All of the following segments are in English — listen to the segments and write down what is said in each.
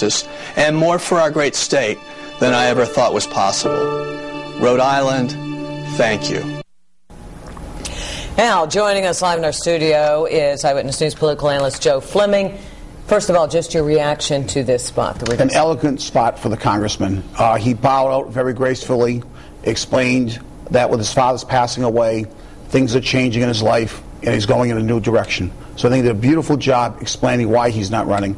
justice and more for our great state than I ever thought was possible. Rhode Island, thank you. Now, joining us live in our studio is Eyewitness News political analyst Joe Fleming. First of all, just your reaction to this spot. An elegant spot for the congressman. He bowed out very gracefully, explained that with his father's passing away, things are changing in his life, and he's going in a new direction. So I think he did a beautiful job explaining why he's not running.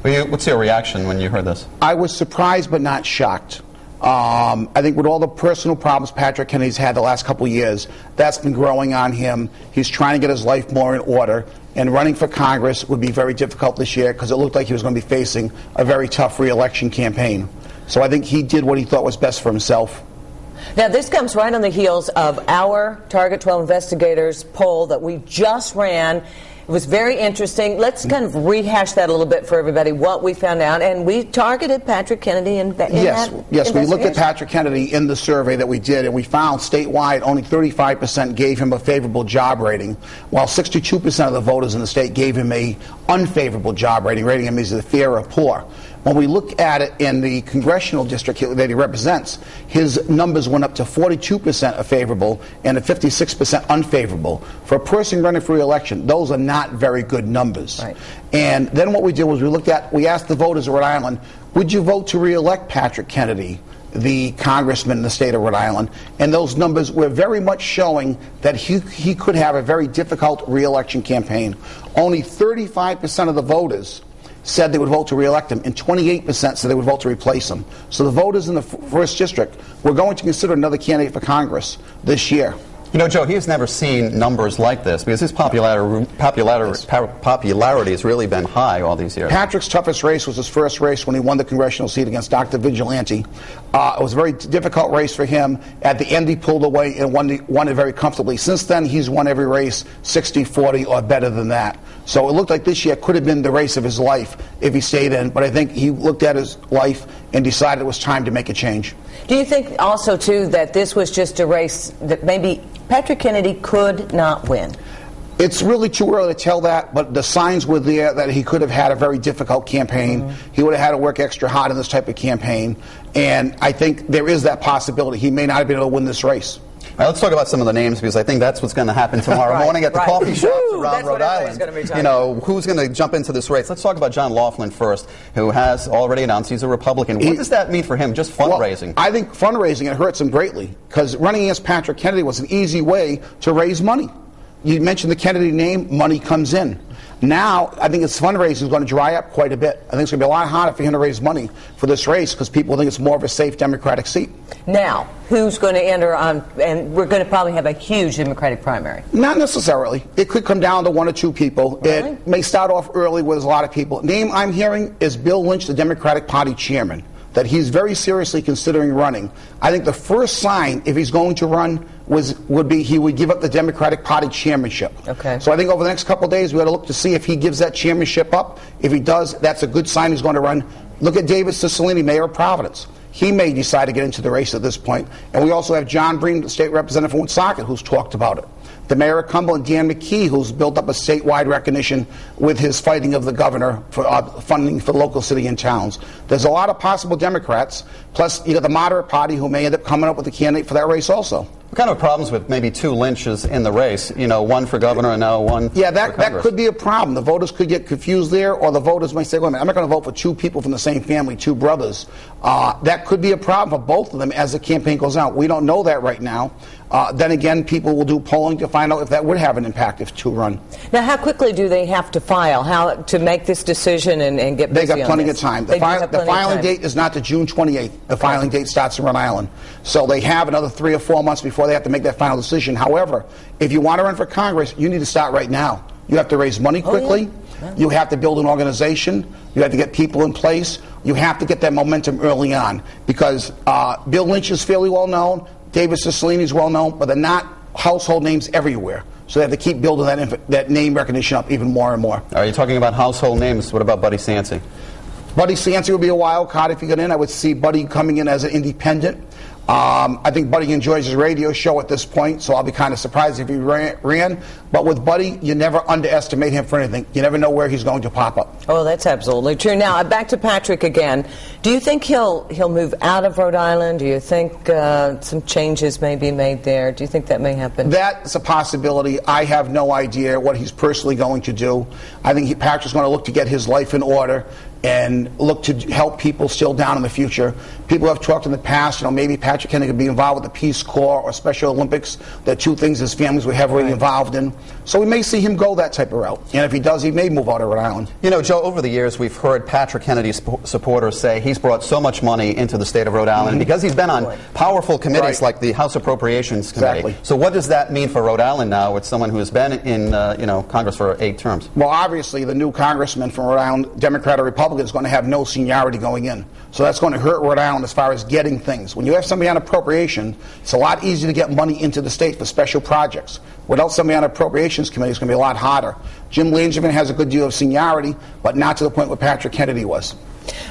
What's your reaction when you heard this? I was surprised but not shocked. I think with all the personal problems Patrick Kennedy's had the last couple of years, that's been growing on him. He's trying to get his life more in order, and running for Congress would be very difficult this year because it looked like he was going to be facing a very tough re-election campaign. So I think he did what he thought was best for himself. Now, this comes right on the heels of our Target 12 Investigators poll that we just ran. It was very interesting. Let's kind of rehash that a little bit for everybody, what we found out. And we targeted Patrick Kennedy in that Yes, we looked at Patrick Kennedy in the survey that we did, and we found statewide only 35% gave him a favorable job rating, while 62% of the voters in the state gave him a unfavorable job rating, rating him as either or poor. When we look at it in the congressional district that he represents, his numbers went up to 42% favorable and a 56% unfavorable. For a person running for re-election, those are not very good numbers. Right. And then what we did was we asked the voters of Rhode Island, would you vote to re-elect Patrick Kennedy, the congressman in the state of Rhode Island? And those numbers were very much showing that he could have a very difficult re-election campaign. Only 35% of the voters said they would vote to re-elect him, and 28% said they would vote to replace him. So the voters in the first district were going to consider another candidate for Congress this year. You know, Joe, he has never seen numbers like this because his popularity has really been high all these years. Patrick's toughest race was his first race when he won the congressional seat against Dr. Vigilante. It was a very difficult race for him. At the end, he pulled away and won it very comfortably. Since then, he's won every race 60-40 or better than that. So it looked like this year could have been the race of his life if he stayed in. But I think he looked at his life and decided it was time to make a change. Do you think also, too, that this was just a race that maybe Patrick Kennedy could not win? It's really too early to tell that, but the signs were there that he could have had a very difficult campaign. Mm-hmm. He would have had to work extra hard in this type of campaign. And I think there is that possibility. He may not have been able to win this race. All right, let's talk about some of the names because I think that's what's going to happen tomorrow morning at the coffee shops around Rhode Island. You know, who's going to jump into this race? Let's talk about John Laughlin first, who has already announced he's a Republican. What does that mean for him, just fundraising? Well, I think fundraising, it hurts him greatly because running against Patrick Kennedy was an easy way to raise money. You mentioned the Kennedy name, money comes in. Now, I think his fundraising is going to dry up quite a bit. I think it's going to be a lot harder for him to raise money for this race because people think it's more of a safe Democratic seat. Now, who's going to enter on, and we're going to probably have a huge Democratic primary? Not necessarily. It could come down to one or two people. Really? It may start off early with a lot of people. Name I'm hearing is Bill Lynch, the Democratic Party chairman, that he's very seriously considering running. I think the first sign, if he's going to run, would be he would give up the Democratic Party chairmanship. Okay. So I think over the next couple of days, we got to look to see if he gives that chairmanship up. If he does, that's a good sign he's going to run. Look at David Cicilline, mayor of Providence. He may decide to get into the race at this point. And we also have John Breen, the state representative from Woonsocket, who's talked about it. The mayor of Cumberland, Dan McKee, who's built up a statewide recognition with his fighting of the governor for funding for local city and towns. There's a lot of possible Democrats, plus you got the moderate party who may end up coming up with a candidate for that race also. What kind of problems with maybe two Lynches in the race? You know, one for governor and now one for Congress? That could be a problem. The voters could get confused there, or the voters might say, wait a minute, I'm not going to vote for two people from the same family, two brothers. That could be a problem for both of them as the campaign goes on. We don't know that right now. Then again, people will do polling to find out if that would have an impact if two run. Now, how quickly do they have to file? How to make this decision and get busy? They got plenty of time. The filing date is not to June 28th. The filing date starts in Rhode Island. So they have another 3 or 4 months before they have to make that final decision. However, if you want to run for Congress, you need to start right now. You have to raise money quickly. Yeah. You have to build an organization. You have to get people in place. You have to get that momentum early on because Bill Lynch is fairly well known. David Cicilline is well known, but they're not household names everywhere. So they have to keep building that name recognition up even more and more. Are you talking about household names? What about Buddy Cianci? Buddy Cianci would be a wild card if he got in. I would see Buddy coming in as an independent. I think Buddy enjoys his radio show at this point, so I'll be kind of surprised if he ran. But with Buddy, you never underestimate him for anything. You never know where he's going to pop up. Oh, that's absolutely true. Now, back to Patrick again. Do you think he'll move out of Rhode Island? Do you think some changes may be made there? Do you think that may happen? That's a possibility. I have no idea what he's personally going to do. I think Patrick's going to look to get his life in order and look to help people still down in the future. People have talked in the past, maybe Patrick Kennedy could be involved with the Peace Corps or Special Olympics. They're two things his families were heavily involved in. So we may see him go that type of route. And if he does, he may move out of Rhode Island. Joe, over the years, we've heard Patrick Kennedy's supporters say he's brought so much money into the state of Rhode Island because he's been on powerful committees like the House Appropriations Committee. Exactly. So what does that mean for Rhode Island now with someone who has been in Congress for 8 terms? Well, obviously, the new congressman from Rhode Island, Democrat or Republican, is going to have no seniority going in. So that's going to hurt Rhode Island as far as getting things. When you have somebody on appropriation, it's a lot easier to get money into the state for special projects. Without somebody on appropriations committee, it's going to be a lot harder. Jim Langevin has a good deal of seniority, but not to the point where Patrick Kennedy was.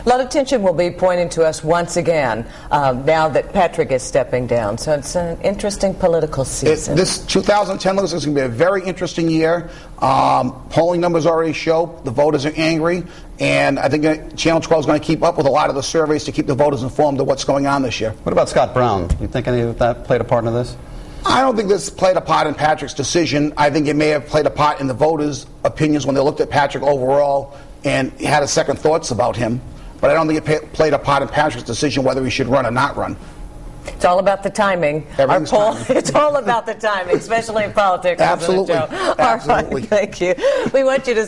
A lot of attention will be pointed to us once again now that Patrick is stepping down. So it's an interesting political season. This 2010 looks like it's going to be a very interesting year. Polling numbers already show the voters are angry, and I think Channel 12 is going to keep up with a lot of the surveys to keep the voters informed of what's going on this year. What about Scott Brown? Do you think any of that played a part in this? I don't think this played a part in Patrick's decision. I think it may have played a part in the voters' opinions when they looked at Patrick overall and had a second thoughts about him. But I don't think it played a part in Patrick's decision whether he should run or not run. It's all about the timing. Our poll, it's all about the timing, especially in politics. Absolutely. Isn't it, Joe? Absolutely. All right, thank you. We want you to